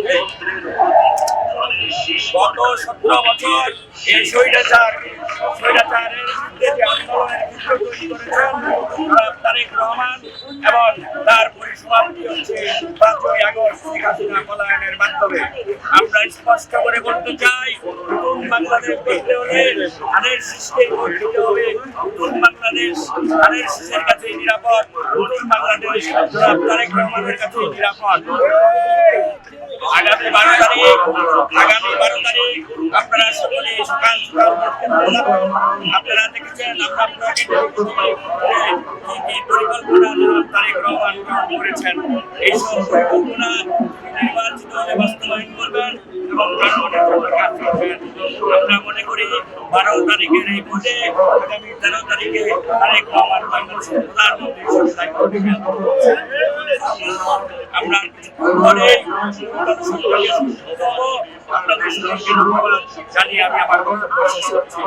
নেতৃবৃন্দ, গত 17 বছর এই স্বৈরাচারের বিরুদ্ধে যে আন্দোলনের ক্ষেত্র তৈরি করেছেন তারেক রহমান এবং তার পরিসমাপ্তি হচ্ছে 5ই আগস্ট শেখ হাসিনা পলায়নের মাধ্যমে। আমরা স্পষ্ট করে বলতে চাই, নতুন বাংলাদেশ গড়তে হলে ধানের শীষকে ভোট দিতে হবে। নতুন বাংলাদেশ ধানের শীষের কাছেই নিরাপদ, নতুন বাংলাদেশ তারেক রহমানের কাছেই নিরাপদ। আগামী 12 তারিখ আপনারা সকলে সকাল আপনারা দেখেছেন আমরা কি পরিকল্পনা তারেক রহমান গ্রহণ করেছেন। এইসব পরিকল্পনা নির্বাচিত হলে বাস্তবায়ন করবেন এবং জনগণের জন্য কাজ করবেন। আমরা মনে করি 12 তারিখের এই ভোটে আগামী 13 তারিখে তারেক রহমান বাংলাদেশের প্রধানমন্ত্রী হিসেবে দায়িত্ব নেবেন। আমরা পরে আপনাদের সঙ্গে ধন্যবাদ জানিয়ে আমি আমার বক্তব্য শেষ করছি।